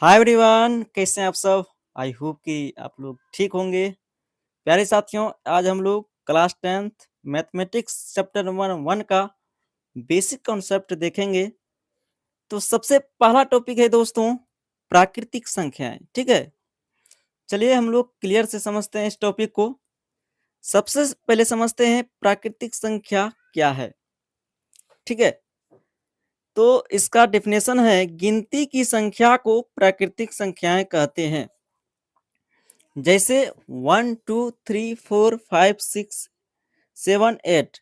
Hi everyone, कैसे हैं आप सब। आई होप कि आप लोग ठीक होंगे। प्यारे साथियों, आज हम लोग class 10th mathematics chapter number 1 का बेसिक कॉन्सेप्ट देखेंगे। तो सबसे पहला टॉपिक है दोस्तों, प्राकृतिक संख्याएं। ठीक है, चलिए हम लोग क्लियर से समझते हैं इस टॉपिक को। सबसे पहले समझते हैं प्राकृतिक संख्या क्या है। ठीक है, तो इसका डेफिनेशन है, गिनती की संख्या को प्राकृतिक संख्याएं कहते हैं। जैसे 1 2 3 4 5 6 7 8,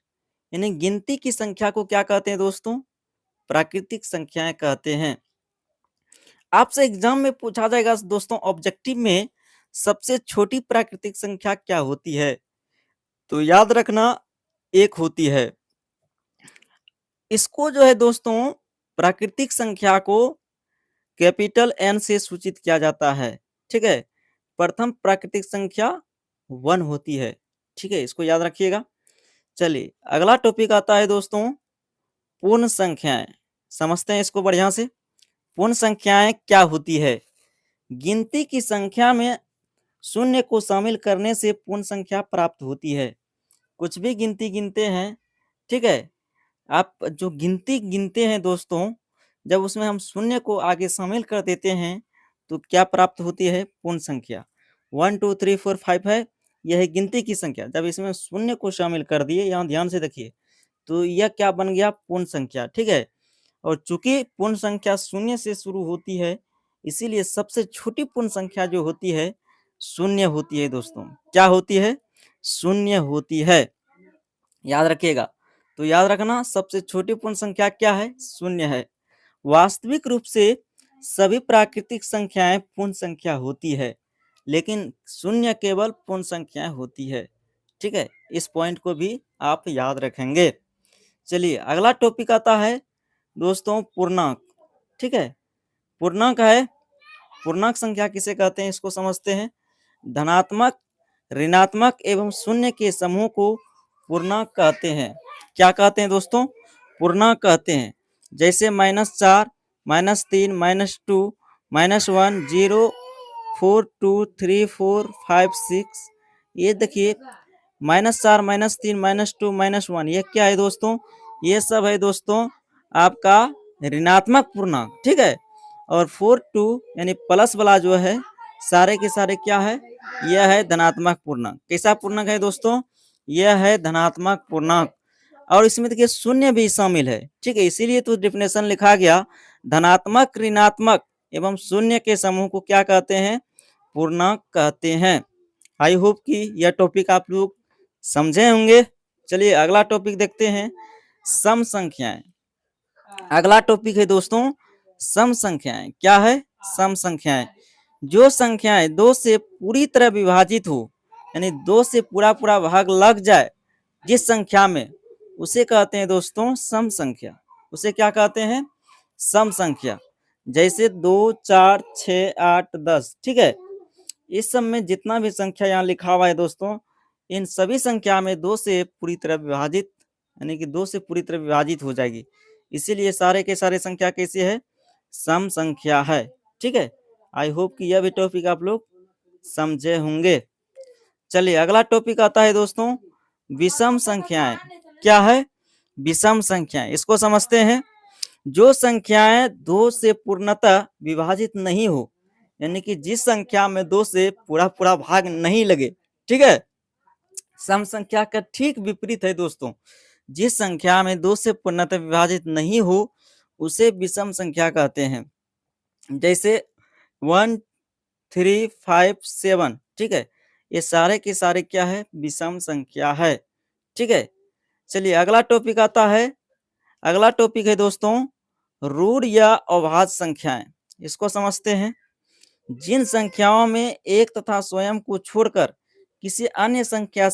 यानी गिनती की संख्या को क्या कहते हैं दोस्तों, प्राकृतिक संख्याएं कहते हैं। आपसे एग्जाम में पूछा जाएगा दोस्तों, ऑब्जेक्टिव में सबसे छोटी प्राकृतिक संख्या क्या होती है, तो याद रखना एक होती है। इसको जो है दोस्तों, प्राकृतिक संख्या को कैपिटल एन से सूचित किया जाता है। ठीक है, प्रथम प्राकृतिक संख्या 1 होती है। ठीक है, इसको याद रखिएगा। चलिए अगला टॉपिक आता है दोस्तों, पूर्ण संख्याएं। समझते हैं इसको बढ़िया से। पूर्ण संख्याएं क्या होती है। गिनती की संख्या में शून्य को शामिल करने से पूर्ण संख्या प्राप्त होती है। कुछ भी गिनती गिनते हैं, ठीक है, आप जो गिनती गिनते हैं दोस्तों, जब उसमें हम शून्य को आगे शामिल कर देते हैं तो क्या प्राप्त होती है, पूर्ण संख्या। 1 2 3 4 5 है, यह है गिनती की संख्या। जब इसमें शून्य को शामिल कर दिए, यहाँ ध्यान से देखिए, तो यह क्या बन गया, पूर्ण संख्या। ठीक है, और चूंकि पूर्ण संख्या शून्य से शुरू होती है, इसीलिए सबसे छोटी पूर्ण संख्या जो होती है शून्य होती है दोस्तों। क्या होती है, शून्य होती है। याद रखिएगा। तो याद रखना, सबसे छोटी पूर्ण संख्या क्या है, शून्य है। वास्तविक रूप से सभी प्राकृतिक संख्याएं पूर्ण संख्या होती है, लेकिन शून्य केवल पूर्ण संख्याएं होती है। ठीक है, इस पॉइंट को भी आप याद रखेंगे। चलिए अगला टॉपिक आता है दोस्तों, पूर्णांक। ठीक है, पूर्णांक है, पूर्णांक संख्या किसे कहते हैं, इसको समझते हैं। धनात्मक, ऋणात्मक एवं शून्य के समूह को पूर्णांक कहते हैं। क्या कहते हैं दोस्तों, पूर्णांक कहते हैं। जैसे -4, -3, -2, -1, 0, 4 2 3 4 5 6। ये देखिए, -4, -3, -2, -1, ये क्या है दोस्तों, ये सब है दोस्तों आपका ऋणात्मक पूर्णांक। ठीक है, और 4 2 यानी प्लस वाला जो है, सारे के सारे क्या है, यह है धनात्मक पूर्णांक। कैसा पूर्णांक है दोस्तों, यह है धनात्मक पूर्णांक। और इसमें देखिए शून्य भी शामिल है। ठीक है, इसीलिए तो डिफिनेशन लिखा गया, धनात्मक, ऋणात्मक एवं शून्य के समूह को क्या कहते हैं, पूर्णांक कहते हैं। आई होप कि यह टॉपिक आप लोग समझे होंगे। चलिए अगला टॉपिक देखते हैं, सम संख्याएं। अगला टॉपिक है दोस्तों, सम संख्याएं। क्या है, सम संख्याएं, जो संख्याएं दो से पूरी तरह विभाजित हो, यानी दो से पूरा पूरा भाग लग जाए जिस संख्या में, उसे कहते हैं दोस्तों सम संख्या। उसे क्या कहते हैं, सम संख्या। जैसे 2 4 6 8 10। ठीक है, इस सब में जितना भी संख्या यहाँ लिखा हुआ है दोस्तों, इन सभी संख्या में दो से पूरी तरह विभाजित, यानी कि दो से पूरी तरह विभाजित हो जाएगी। इसीलिए सारे के सारे संख्या कैसी है, सम संख्या है। ठीक है, आई होप कि यह भी टॉपिक आप लोग समझे होंगे। चलिए अगला टॉपिक आता है दोस्तों, विषम संख्याएं। क्या है, विषम संख्याएं, इसको समझते हैं। जो संख्याएं दो से पूर्णतः विभाजित नहीं हो, यानी कि जिस संख्या में दो से पूरा पूरा भाग नहीं लगे। ठीक है, सम संख्या का ठीक विपरीत है दोस्तों। जिस संख्या में दो से पूर्णतः विभाजित नहीं हो, उसे विषम संख्या कहते हैं। जैसे 1 3 5 7। ठीक है, ये सारे के सारे क्या है, विषम संख्या है। ठीक है, चलिए अगला टॉपिक आता है। अगला टॉपिक है दोस्तों, रूढ़ या अभाज्य संख्याएं। इसको समझते हैं। जिन संख्याओं में एक तथा स्वयं को छोड़कर किसी अन्य संख्या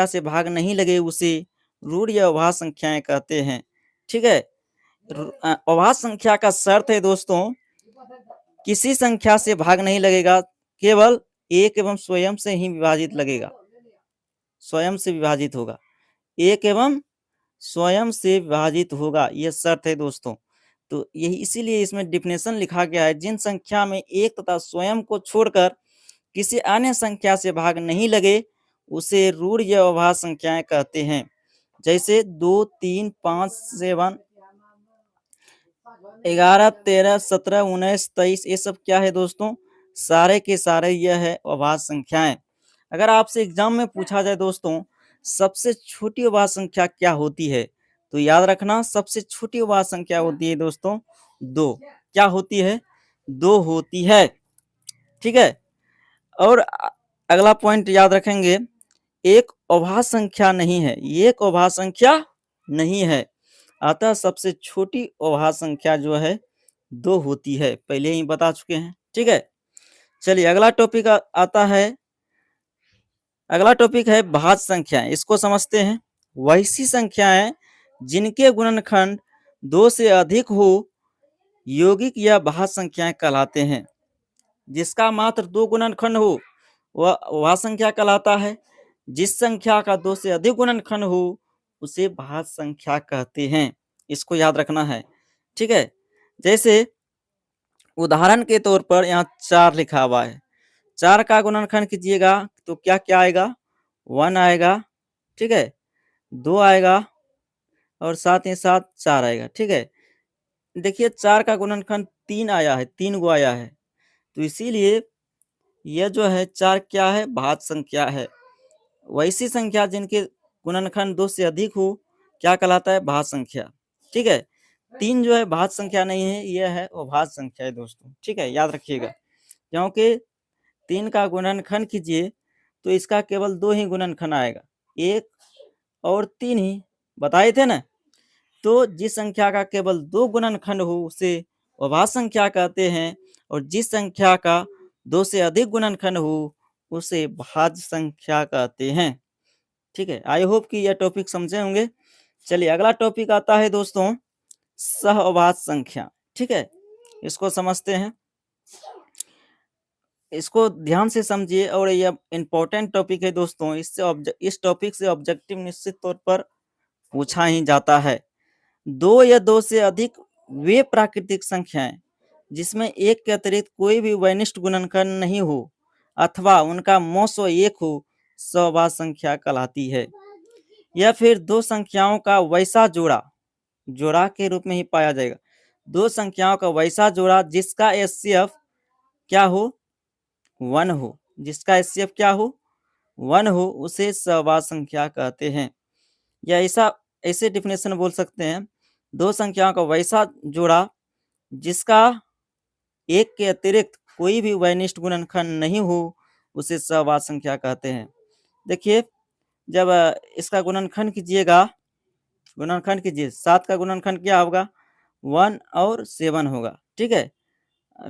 से भाग नहीं लगे, उसे रूढ़ या अभाज्य संख्याएं कहते हैं। ठीक है, अभाज्य संख्या का शर्त है दोस्तों, किसी संख्या से भाग नहीं लगेगा, केवल एक एवं स्वयं से ही विभाजित लगेगा, स्वयं से विभाजित होगा, एक एवं स्वयं से विभाजित होगा, यह शर्त है दोस्तों। तो यही इसीलिए इसमें डेफिनेशन लिखा गया है, जिन संख्या में एक तथा स्वयं को छोड़कर किसी अन्य संख्या से भाग नहीं लगे, उसे ऋण या अभाज्य संख्याएं कहते हैं। जैसे 2, 3, 5, 7, 11, 13, 17, 19, 23 ये सब क्या है दोस्तों? सारे के सारे यह है अभाज्य संख्याएं। अगर आपसे एग्जाम में पूछा जाए दोस्तों, सबसे छोटी अभाज्य संख्या क्या होती है, तो याद रखना सबसे छोटी अभाज्य संख्या होती है दोस्तों 2। क्या होती है? 2 होती है। ठीक है। और अगला पॉइंट याद रखेंगे, एक अभाज्य संख्या नहीं है, ये एक अभाज्य संख्या नहीं है। अतः सबसे छोटी अभाज्य संख्या जो है 2 होती है, पहले ही बता चुके हैं। ठीक है। चलिए अगला टॉपिक आता है, अगला टॉपिक है भाज्य संख्याएं। इसको समझते हैं। वैसी संख्याएं जिनके गुणनखंड 2 से अधिक हो, यौगिक या भाज्य संख्याएं कहलाते हैं। जिसका मात्र 2 गुणनखंड हो वह संख्या कहलाता है। जिस संख्या का 2 से अधिक गुणनखंड हो उसे भाज्य संख्या कहते हैं। इसको याद रखना है। ठीक है। जैसे उदाहरण के तौर पर यहाँ 4 लिखा हुआ है। 4 का गुणनखंड कीजिएगा तो क्या क्या आएगा? 1 आएगा। ठीक है। 2 आएगा और साथ ही साथ 4 आएगा। ठीक है। देखिए 4 का गुणनखंड 3 आया है, 3 गो आया है, तो इसीलिए यह जो है 4 क्या है? भाज्य संख्या है। वैसी संख्या जिनके गुणनखंड 2 से अधिक हो क्या कहलाता है? भाज्य संख्या। ठीक है। 3 जो है भाज्य संख्या नहीं है, यह है अभाज्य संख्या है दोस्तों। ठीक है, याद रखिएगा। क्योंकि 3 का गुणनखंड कीजिए तो इसका केवल 2 ही गुणनखंड आएगा, 1 और 3 ही बताए थे ना। तो जिस संख्या का केवल 2 गुणनखंड हो उसे अभाज्य संख्या कहते हैं, और जिस संख्या का 2 से अधिक गुणनखंड हो उसे भाज्य संख्या कहते हैं। ठीक है। आई होप कि यह टॉपिक समझे होंगे। चलिए अगला टॉपिक आता है दोस्तों सहअभाज्य संख्या। ठीक है, इसको समझते हैं। इसको ध्यान से समझिए और यह इम्पोर्टेंट टॉपिक है दोस्तों। इस टॉपिक से ऑब्जेक्टिव निश्चित तौर पर पूछा ही जाता है। 2 या 2 से अधिक वे प्राकृतिक संख्याएं जिसमें एक के अतिरिक्त कोई भी वैनिष्ट गुणनखंड नहीं हो अथवा उनका मौसो 1 हो, सहअभाज्य संख्या कहलाती है। या फिर 2 संख्याओं का वैसा जोड़ा के रूप में ही पाया जाएगा। 2 संख्याओं का वैसा जोड़ा जिसका एचसीएफ क्या हो? 1 हो। जिसका एचसीएफ क्या हो? 1 हो, उसे सहअभाज्य संख्या कहते हैं। या ऐसे डेफिनेशन बोल सकते हैं, 2 संख्याओं का वैसा जोड़ा जिसका एक के अतिरिक्त कोई भी वैनिष्ट गुणनखंड नहीं हो उसे सहअभाज्य संख्या कहते हैं। देखिए जब इसका गुणनखंड कीजिएगा, 7 का गुणनखंड क्या होगा? 1 और 7 होगा। ठीक है।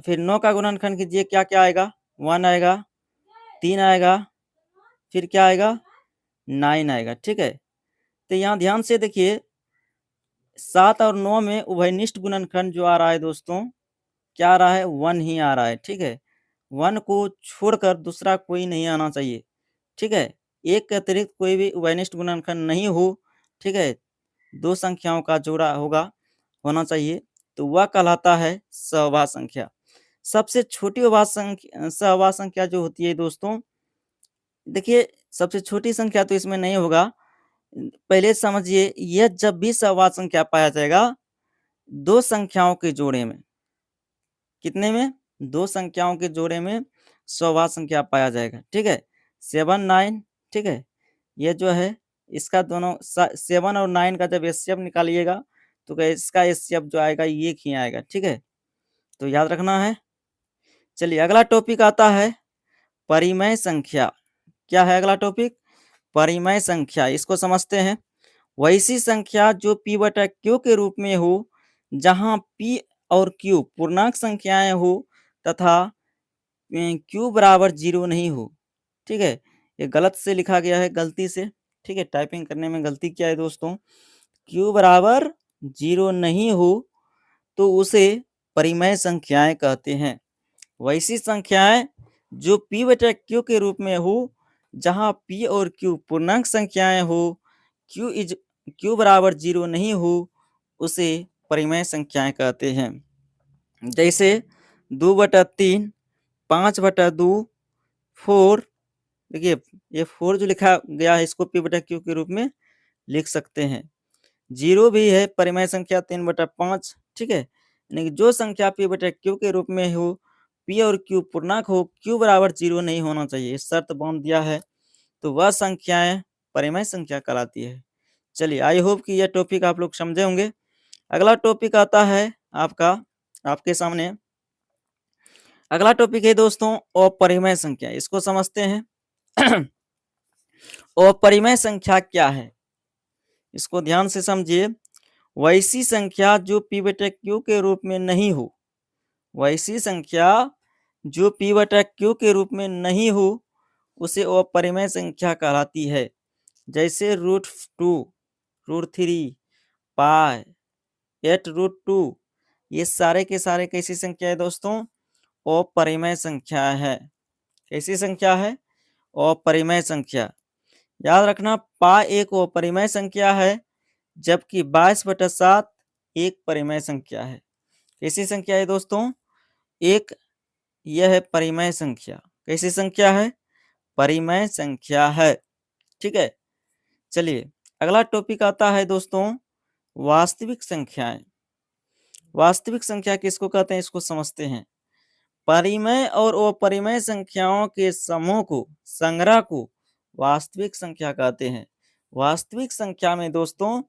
फिर 9 का गुणनखंड कीजिए, क्या क्या आएगा? 1 आएगा, 3 आएगा, फिर क्या आएगा? 9 आएगा। ठीक है। तो यहाँ ध्यान से देखिए 7 और 9 में उभयनिष्ठ गुणनखंड जो आ रहा है दोस्तों, क्या आ रहा है? 1 ही आ रहा है। ठीक है। 1 को छोड़कर दूसरा कोई नहीं आना चाहिए। ठीक है। एक के अतिरिक्त कोई भी उभयनिष्ठ गुणनखंड नहीं हो। ठीक है। 2 संख्याओं का जोड़ा होना चाहिए, तो वह कहलाता है सहअभाज्य संख्या। सबसे छोटी सहअभाज्य संख्या जो होती है दोस्तों, देखिए सबसे छोटी संख्या तो इसमें नहीं होगा। पहले समझिए, यह जब भी सहअभाज्य संख्या पाया जाएगा 2 संख्याओं के जोड़े में। कितने में? 2 संख्याओं के जोड़े में सहअभाज्य संख्या पाया जाएगा। ठीक है। 7, 9। ठीक है। ये जो है इसका दोनों 7 और 9 का जब एचसीएफ निकालिएगा तो इसका एचसीएफ जो आएगा 1 ही आएगा। ठीक है, तो याद रखना है। चलिए अगला टॉपिक आता है परिमेय संख्या। क्या है अगला टॉपिक? परिमेय संख्या। इसको समझते हैं। वैसी संख्या जो p/q के रूप में हो, जहां p और q पूर्णांक संख्याएं हो तथा q बराबर 0 नहीं हो। ठीक है, ये गलत से लिखा गया है, गलती से। ठीक है, टाइपिंग करने में गलती किया है दोस्तों। q बराबर 0 नहीं हो तो उसे परिमेय संख्याएं कहते हैं। वैसी संख्याएं जो p/q के रूप में हो, जहां p और q पूर्णांक संख्याएं हो, q बराबर 0 नहीं हो, उसे अपरिमेय संख्याएं कहते हैं। जैसे 2/3, 5/2, 4। देखिए ये 4 जो लिखा गया है इसको p/q के रूप में लिख सकते हैं। 0 भी है परिमेय संख्या 3/5, ठीक है। यानी कि जो संख्या p/q के रूप में हो, p और q पूर्णांक हो, q बराबर 0 नहीं होना चाहिए, इस शर्त बांध दिया है, तो वह संख्याएं परिमेय संख्या कहलाती है। चलिए आई होप कि यह टॉपिक आप लोग समझे होंगे। अगला टॉपिक आता है आपका आपके सामने। अगला टॉपिक है दोस्तों अपरिमेय संख्या, इसको समझते हैं। अपरिमेय संख्या क्या है, इसको ध्यान से समझिए। वैसी संख्या जो p/q के रूप में नहीं हो, वैसी संख्या जो p/q के रूप में नहीं हो, उसे अपरिमेय संख्या कहलाती है। जैसे √2, √3, पाई, 8√2, ये सारे के सारे कैसी संख्या है दोस्तों? अपरिमेय संख्या है। कैसी संख्या है? अपरिमेय संख्या। याद रखना पाई एक अपरिमेय संख्या है, जबकि 22/7 एक परिमेय संख्या है। कैसी संख्या है दोस्तों? एक यह है परिमेय संख्या। कैसी संख्या है? परिमेय संख्या है, ठीक है। चलिए अगला टॉपिक आता है दोस्तों वास्तविक संख्याएं। वास्तविक संख्या किसको कहते हैं, इसको समझते हैं। परिमेय और अपरिमेय संख्याओं के समूह को, संग्रह को वास्तविक संख्या कहते हैं। वास्तविक संख्या में दोस्तों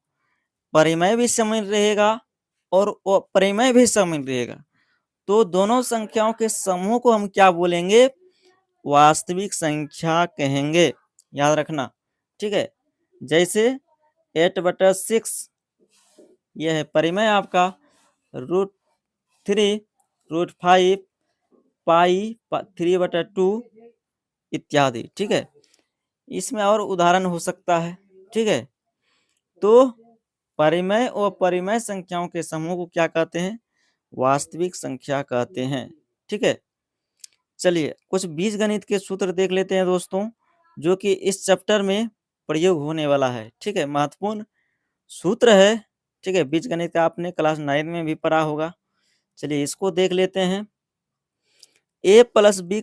परिमेय भी शामिल रहेगा और अपरिमेय भी शामिल रहेगा, तो दोनों संख्याओं के समूह को हम क्या बोलेंगे? वास्तविक संख्या कहेंगे, याद रखना, ठीक है। जैसे 8/6 यह है परिमेय आपका, √3, √5, पाई 3/2 इत्यादि, ठीक है। इसमें और उदाहरण हो सकता है, ठीक है। तो परिमेय और अपरिमेय संख्याओं के समूह को क्या कहते हैं? वास्तविक संख्या कहते हैं, ठीक है। चलिए कुछ बीजगणित के सूत्र देख लेते हैं दोस्तों, जो कि इस चैप्टर में प्रयोग होने वाला है, ठीक है। महत्वपूर्ण सूत्र है, ठीक है। बीजगणित का आपने क्लास 9 में भी पढ़ा होगा। चलिए इसको देख लेते हैं। a+b²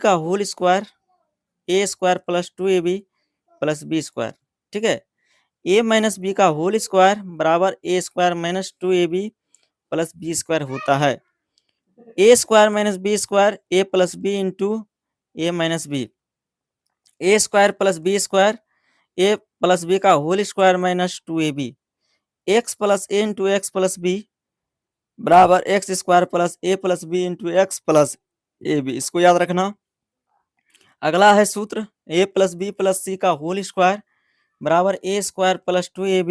a² + 2ab + b², ठीक है। a-b² बराबर a² - 2ab + b² होता है। a² - b² a + b into a - b, a² + b² a + b² - 2ab, x + a into x + b बराबर x² + a + b into x + ab, इसको याद रखना। अगला है सूत्र a + b + c² बराबर a² + 2ab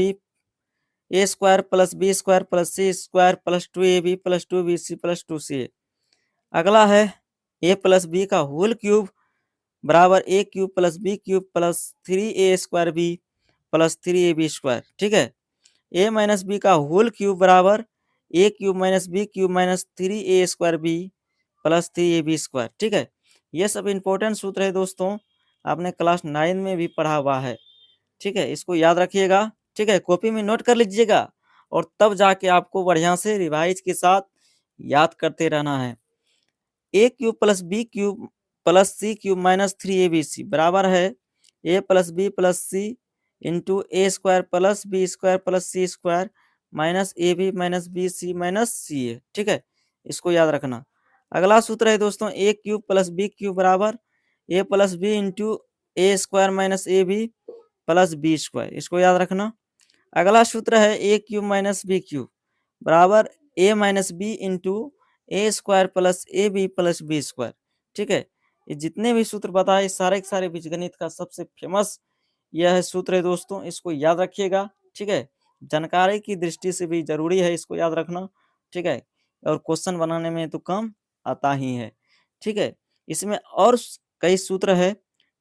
a² + b² + c² + 2ab + 2bc + 2ca। अगला है a + b³ बराबर a³ + b³ + 3a² b + 3ab², ठीक है। a - b³ बराबर a³ - b³ - 3a² b + 3ab², ठीक है। ये सब इंपॉर्टेंट सूत्र है दोस्तों, आपने क्लास 9 में भी पढ़ा हुआ है, ठीक है। इसको याद रखिएगा, ठीक है। कॉपी में नोट कर लीजिएगा और तब जाके आपको बढ़िया से रिवाइज के साथ याद करते रहना है। a³ + b³ + c³ - 3abc बराबर है a + b + c into a² + b² + c² -ab - bc - ca, ठीक है। इसको याद रखना। अगला सूत्र है दोस्तों a³ + b³ बराबर a + b into a² - ab + b², इसको याद रखना। अगला सूत्र है a³ - b³ बराबर a - b into a² + ab + b², ठीक है। ये जितने भी सूत्र बताए सारे के सारे बीजगणित का सबसे फेमस यह सूत्र है दोस्तों, इसको याद रखिएगा, ठीक है। जानकारी की दृष्टि से भी जरूरी है, इसको याद रखना, ठीक है। और क्वेश्चन बनाने में तो कम आता ही है, ठीक है। इसमें और कई सूत्र है,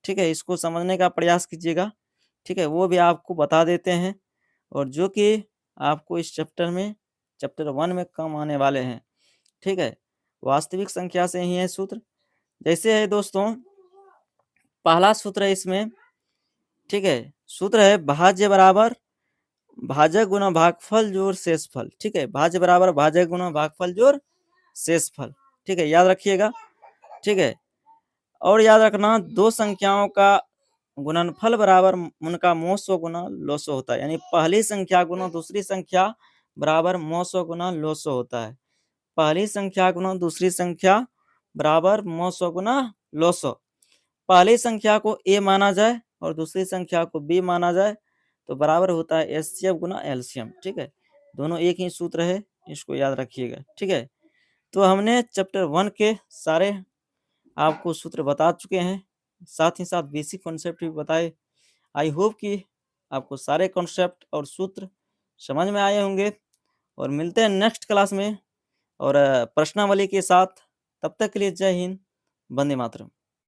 ठीक है। इसको समझने का प्रयास कीजिएगा, ठीक है। वो भी आपको बता देते हैं, और जो कि आपको इस चैप्टर 1 में कम आने वाले हैं, ठीक है। वास्तविक संख्या से ही है सूत्र। जैसे है दोस्तों पहला सूत्र है इसमें, ठीक है। सूत्र है भाज्य बराबर भाजक गुना भागफल जोड़ शेषफल, ठीक है, भाज्य बराबर भाजक गुना भागफल जोड़ शेषफल, ठीक है, याद रखिएगा, ठीक है। और याद रखना दो संख्याओं का गुणनफल बराबर उनका मोसो गुना लोसो होता है, यानी पहली संख्या गुना दूसरी संख्या बराबर मोसो गुना लोसो होता है। पहली संख्या गुना दूसरी संख्या बराबर मोसो गुना लोसो। पहली संख्या को ए माना जाए और दूसरी संख्या को बी माना जाए तो बराबर होता है एचसीएफ गुना एलसीएम, ठीक है, दोनों एक ही सूत्र है, इसको याद रखिएगा, ठीक है। तो हमने चैप्टर 1 के सारे आपको सूत्र बता चुके हैं, साथ ही साथ बेसिक कॉन्सेप्ट भी बताए। आई होप कि आपको सारे कॉन्सेप्ट और सूत्र समझ में आए होंगे और मिलते हैं नेक्स्ट क्लास में और प्रश्नावली के साथ। तब तक के लिए जय हिंद, वंदे मातरम।